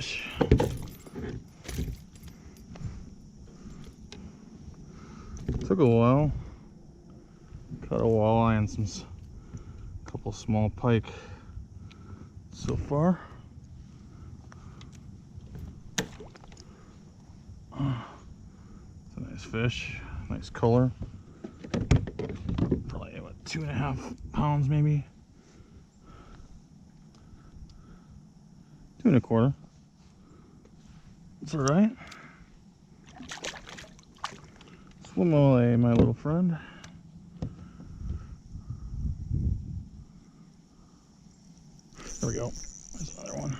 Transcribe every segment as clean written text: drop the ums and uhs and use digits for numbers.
fish. Took a while. Caught a walleye and couple small pike so far. It's a nice fish, nice color. Probably about 2.5 pounds, maybe 2.25. It's all right. Swim away, my little friend. There we go. There's another one.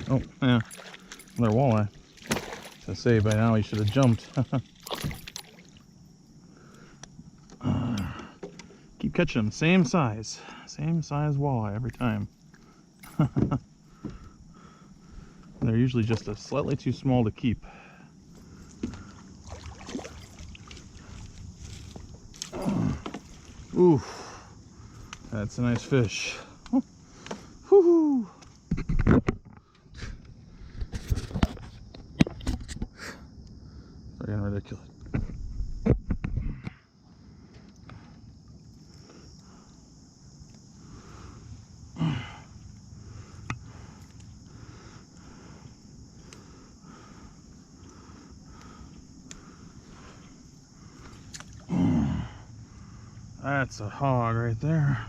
Oh, yeah. Another walleye. I say by now he should have jumped. Keep catching them. Same size walleye every time. They're usually just slightly too small to keep. Oof, that's a nice fish. Woohoo! They're getting ridiculous. That's a hog right there.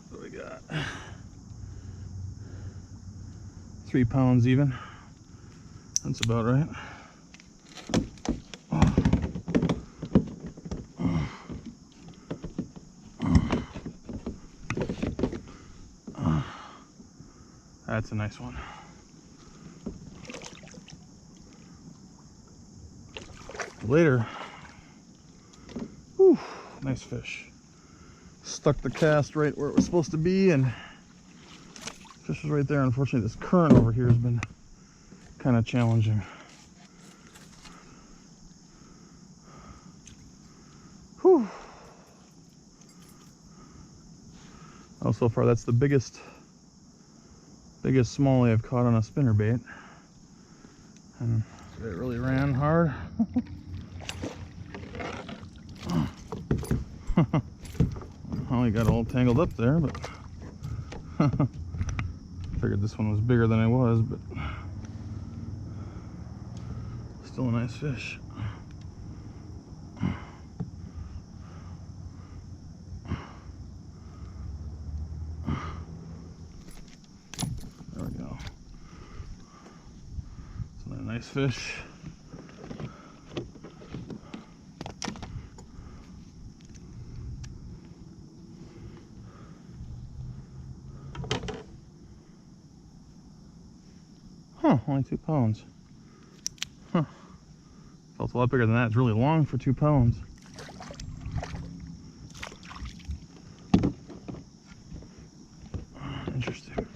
What do we got? 3 pounds even. That's about right. That's a nice one. Later. Whew, nice fish. Stuck the cast right where it was supposed to be, and fish is right there. Unfortunately, this current over here has been kind of challenging. Whew. Oh, so far that's the biggest smallie I've caught on a spinnerbait, and it really ran hard. Well, he got all tangled up there, but figured this one was bigger than I was, but still a nice fish. There we go. It's another nice fish. Huh, only 2 pounds. Huh. Felt a lot bigger than that. It's really long for 2 pounds. Interesting.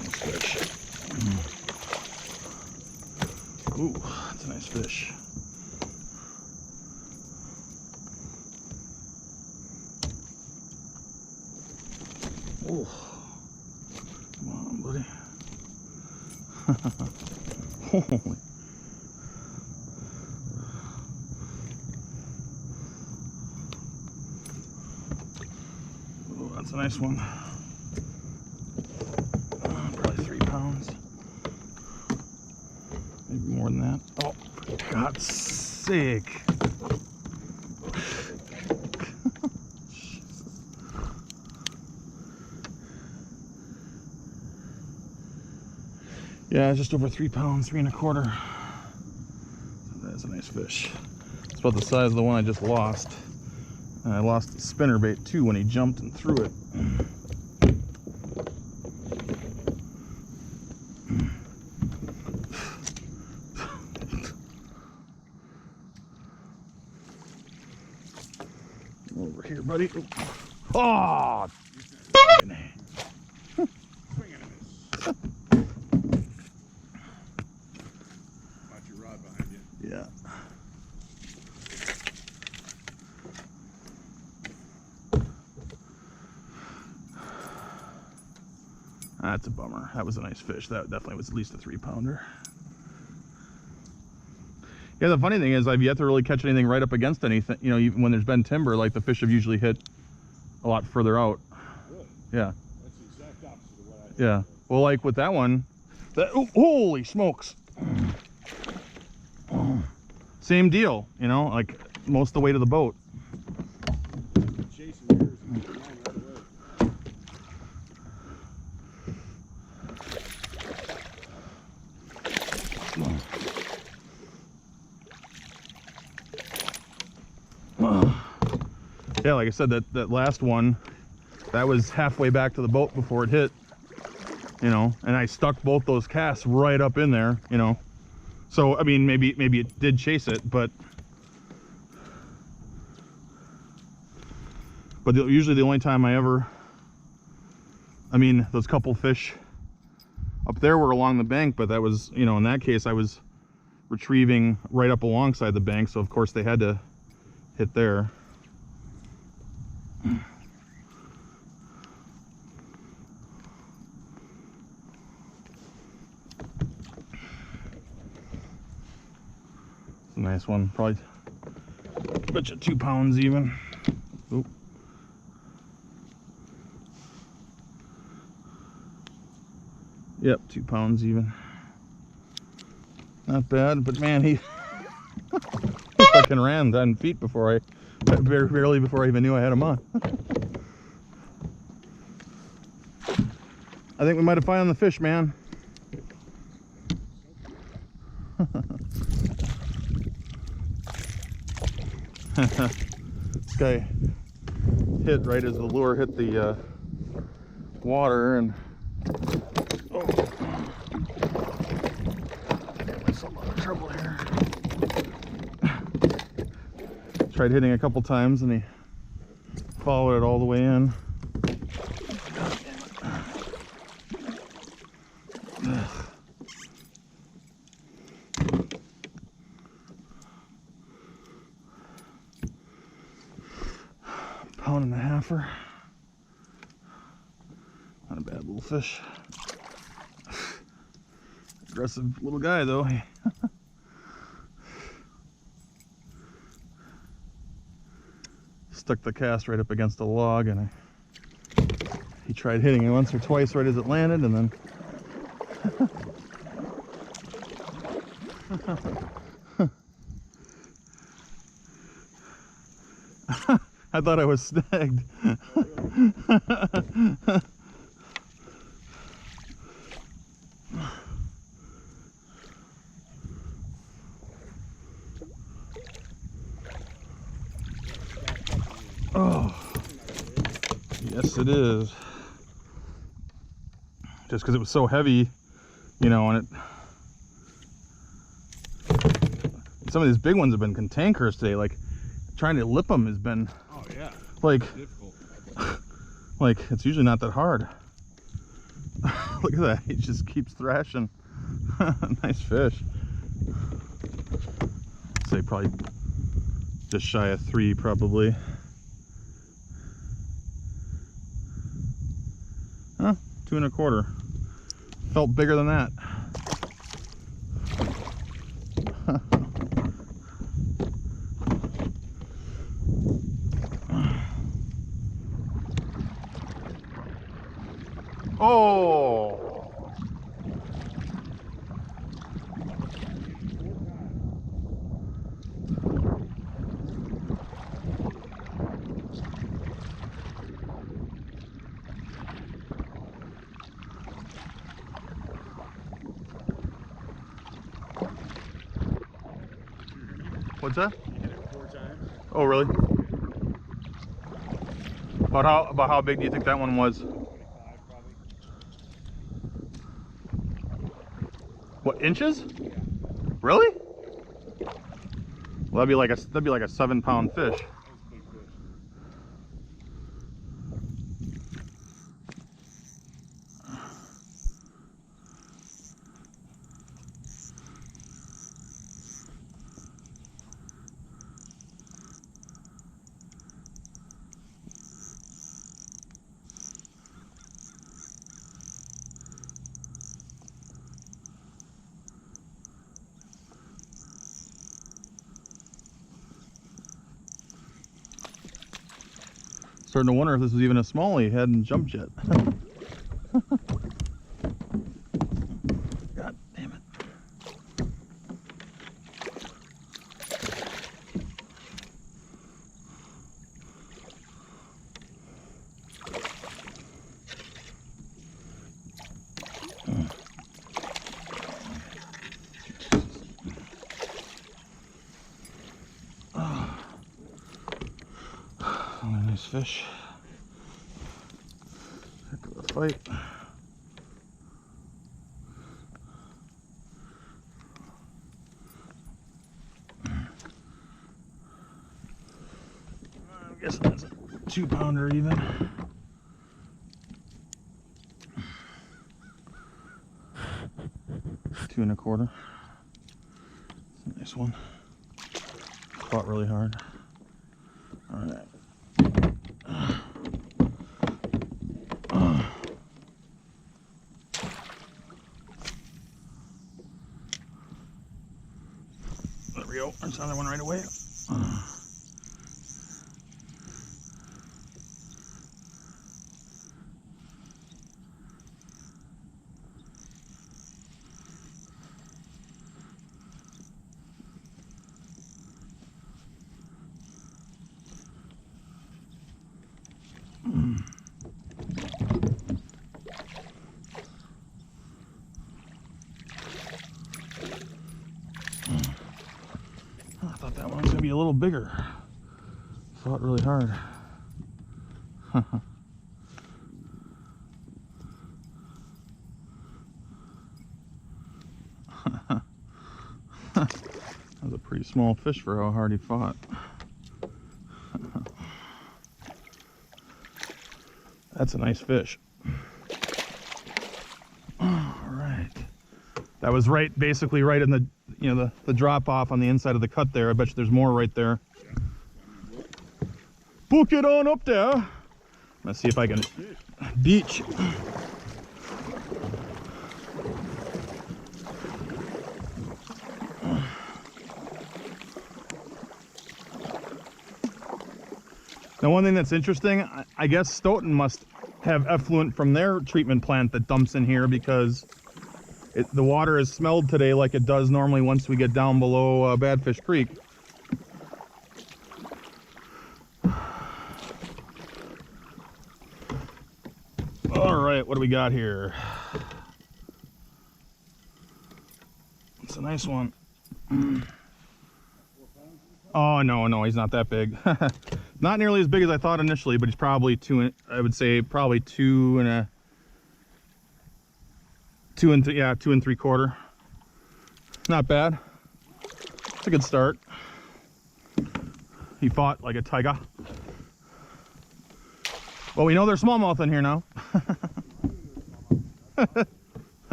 Nice fish. Ooh, that's a nice fish. Oh, come on, buddy. Holy. Oh, that's a nice one. Probably 3 pounds. Maybe more than that. Oh, for God's sake. Yeah, just over 3 pounds, 3.25. That's a nice fish. It's about the size of the one I just lost. And I lost the spinnerbait too when he jumped and threw it. Over here, buddy. Oh! Watch your rod behind you. Yeah. That's a bummer. That was a nice fish. That definitely was at least a 3-pounder. Yeah, the funny thing is I've yet to really catch anything right up against anything. You know, even when there's been timber, like the fish have usually hit a lot further out. Really? Yeah. That's the exact opposite of what I Yeah. Well, like with that one, oh, holy smokes. Same deal, you know, like most of the way to the boat. Chasing yours and mine right away. Yeah, like I said, that last one, that was halfway back to the boat before it hit, you know, and I stuck both those casts right up in there, you know. So I mean, maybe it did chase it, but usually the only time I mean, those couple fish up there were along the bank, but that was, you know, in that case I was retrieving right up alongside the bank, so of course they had to hit there. It's a nice one, probably, bet you 2 pounds even. Oop. Yep, 2 pounds even. Not bad, but man, he fucking ran 10 feet before barely before I even knew I had him on. I think we might have found the fish, man. This guy hit right as the lure hit the water, and oh, got myself out of trouble here. Tried hitting a couple times and he followed it all the way in. Pound and a halfer. Not a bad little fish. Aggressive little guy though. Stuck the cast right up against a log, and he tried hitting it once or twice right as it landed, and then I thought I was snagged. Oh, yes it is. Just because it was so heavy, you know, and some of these big ones have been cantankerous today. Like trying to lip them has been, oh yeah, like difficult. Like it's usually not that hard. Look at that, he just keeps thrashing. Nice fish. I'd say probably just shy of 3 probably. Huh, 2 1/4. Felt bigger than that. Oh! What's that? You hit it 4 times. Oh, really? About how big do you think that one was? 25 probably. What, inches? Yeah. Really? Well, that'd be like a 7-pound fish. That was a big fish. Starting to wonder if this was even a smallie. Hadn't jumped yet. God damn it. Nice fish. Heck of a fight. I'm guessing that's a 2-pounder even. Two and a quarter. That's a nice one. Fought really hard. All right. There we go. There's another one right away. I thought that one was going to be a little bigger. Fought really hard. That was a pretty small fish for how hard he fought. That's a nice fish. All right. That was basically right in the, the drop off on the inside of the cut there. I bet you there's more right there. Book it on up there. Let's see if I can beach. Now, one thing that's interesting, I guess Stoughton must have effluent from their treatment plant that dumps in here, because the water is smelled today like it does normally once we get down below Badfish Creek. All right, what do we got here? It's a nice one. Oh, no, he's not that big. Not nearly as big as I thought initially, but he's probably I would say probably 2 and 3/4. Not bad. It's a good start. He fought like a tiger. Well, we know there's smallmouth in here now.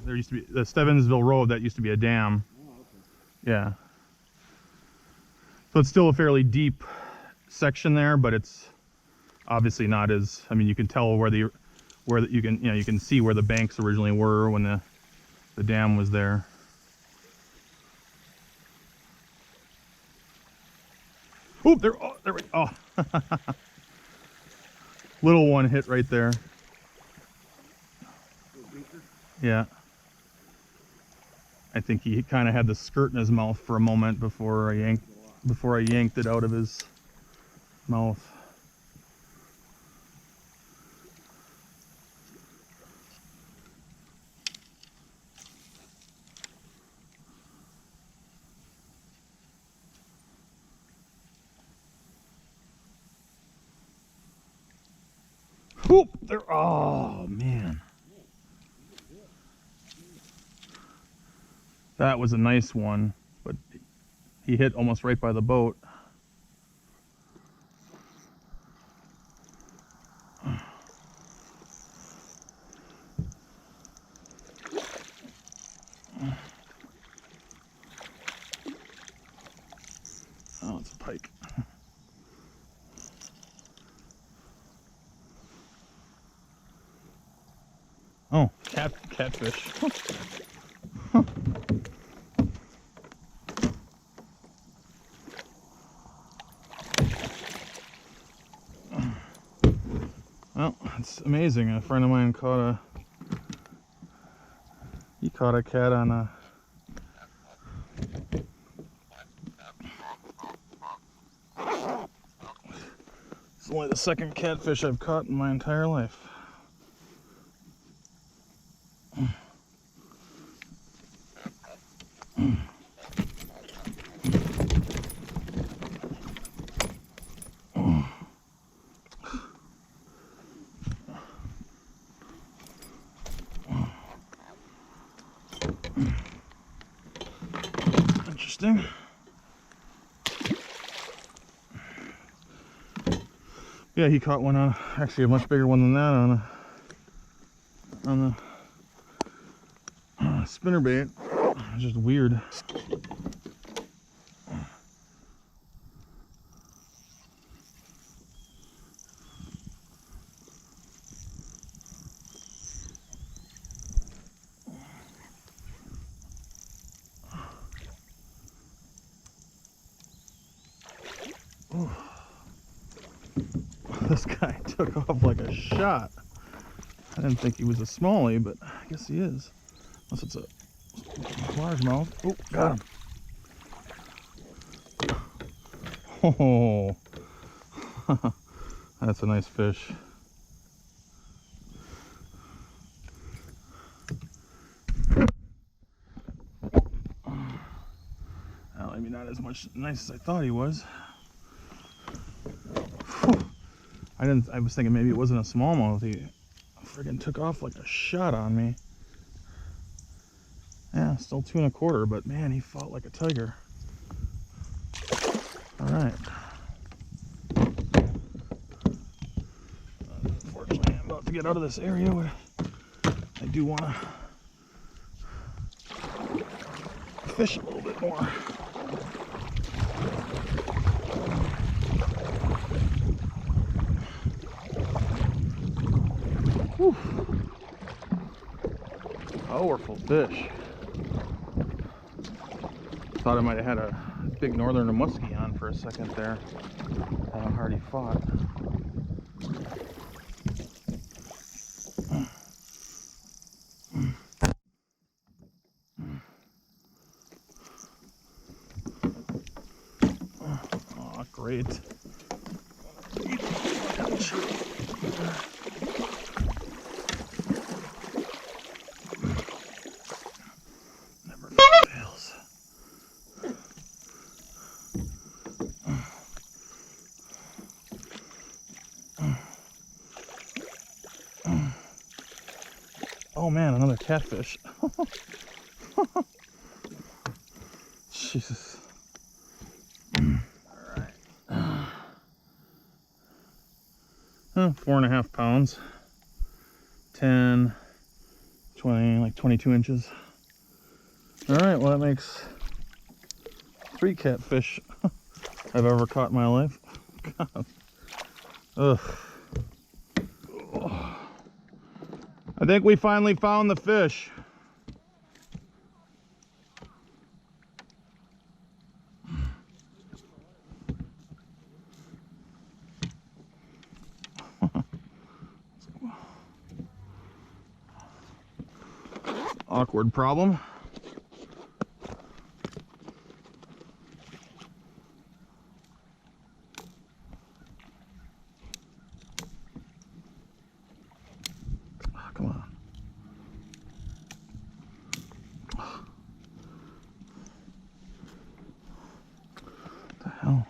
There used to be the Stevensville Road, that used to be a dam. Yeah. So it's still a fairly deep section there, but it's obviously not as, I mean, you can tell you can see where the banks originally were when the dam was there. Oh, there we go. Oh. Little one hit right there. Yeah. I think he kind of had the skirt in his mouth for a moment before I yanked it out of his mouth. Oop, there. Oh man, that was a nice one, but he hit almost right by the boat. Oh, it's a pike. Oh, catfish. Huh. Well, it's amazing. A friend of mine caught a cat on a it's only the second catfish I've caught in my entire life. Interesting. Yeah, he caught one on, actually a much bigger one than that on the spinnerbait. It's just weird. This guy took off like a shot. I didn't think he was a smallie, but I guess he is. Unless it's a largemouth. Oh, got him. Oh, that's a nice fish. Well, maybe not as nice as I thought he was. I was thinking maybe it wasn't a smallmouth. He friggin' took off like a shot on me. Yeah, still 2 1/4, but man, he fought like a tiger. All right. Unfortunately, I'm about to get out of this area, but I do want to fish a little bit more. Whew. Powerful fish. Thought I might have had a big northern muskie on for a second there. How hard he fought. Oh, great. Oh man, another catfish. Jesus. Alright. 4.5 pounds. 10, 20, like 22 inches. Alright, well that makes 3 catfish I've ever caught in my life. God. Ugh. I think we finally found the fish. Awkward problem. Come on. What the hell?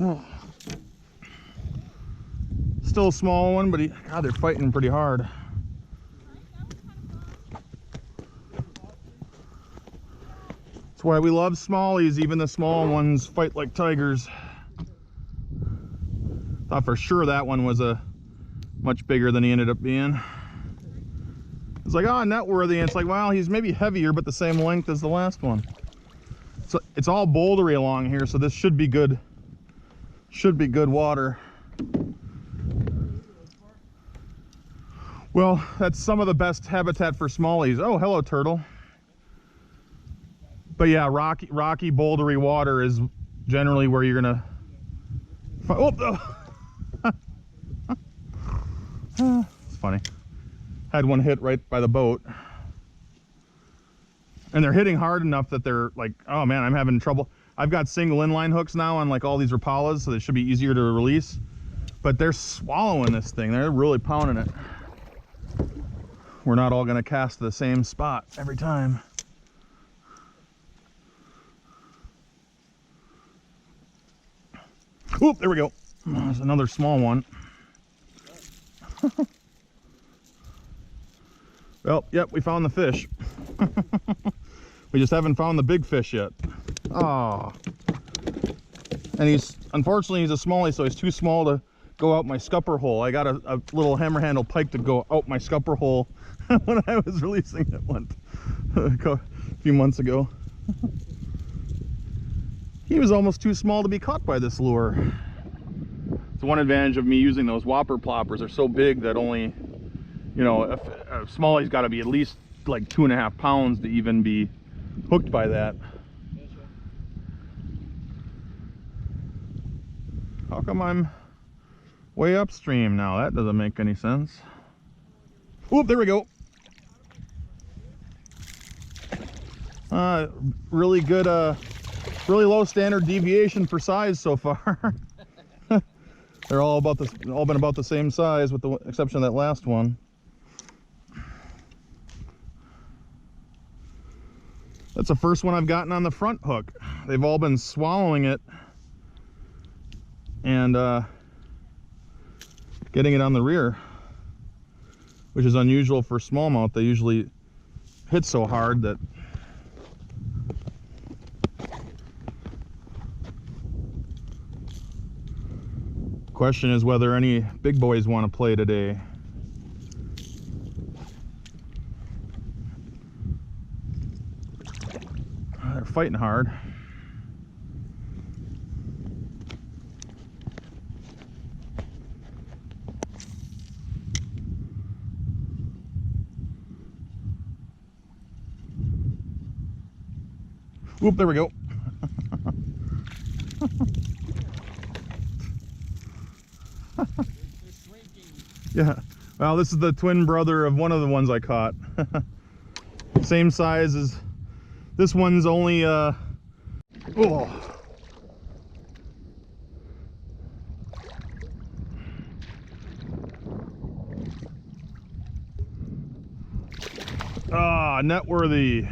Oh. Still a small one, but God, they're fighting pretty hard. That's why we love smallies. Even the small ones fight like tigers. Thought for sure that one was a much bigger than he ended up being. It's like, oh, net worthy. And it's like, well, he's maybe heavier, but the same length as the last one. So it's all bouldery along here, so this should be good. Should be good water. Well, that's some of the best habitat for smallies. Oh, hello, turtle. But yeah, rocky, bouldery water is generally where you're gonna find. Oh, it's funny. Had one hit right by the boat, and they're hitting hard enough that they're like, oh man, I'm having trouble. I've got single inline hooks now on like all these Rapalas, so they should be easier to release. But they're swallowing this thing. They're really pounding it. We're not all gonna cast the same spot every time. Oop, there we go. There's another small one. Well, yep, we found the fish. We just haven't found the big fish yet. Oh. And unfortunately, he's a smallie, so he's too small to go out my scupper hole. I got a little hammer handle pike to go out my scupper hole when I was releasing it a few months ago. He was almost too small to be caught by this lure. It's one advantage of me using those whopper ploppers. They're so big that only, you know, a smallie's got to be at least like 2.5 pounds to even be hooked by that. How come I'm way upstream now? That doesn't make any sense. Oop, there we go. Really good, really low standard deviation for size so far. They're all been about the same size, with the exception of that last one. That's the first one I've gotten on the front hook. They've all been swallowing it and getting it on the rear, which is unusual for smallmouth. They usually hit so hard that question is whether any big boys want to play today. They're fighting hard. Whoop, there we go. Yeah, well, this is the twin brother of one of the ones I caught. Same size as this one's. Only oh. Ah, net worthy.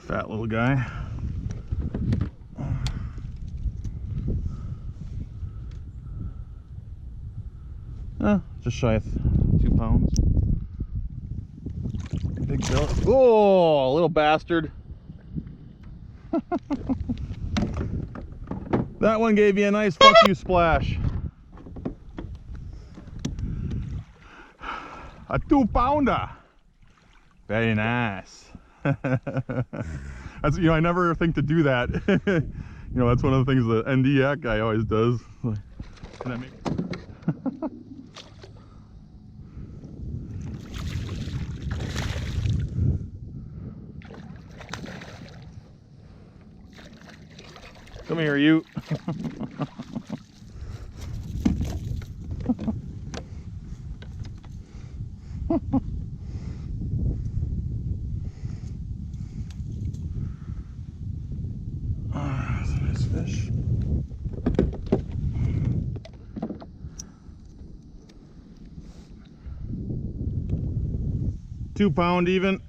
Fat little guy. Just shy of 2 pounds. Big bill. Oh, little bastard. That one gave you a nice fuck you splash. A 2-pounder. Very nice. That's, you know, I never think to do that. You know, that's one of the things the ND Yak guy always does. Can I make Come here, you. That's a nice fish. 2 pound even.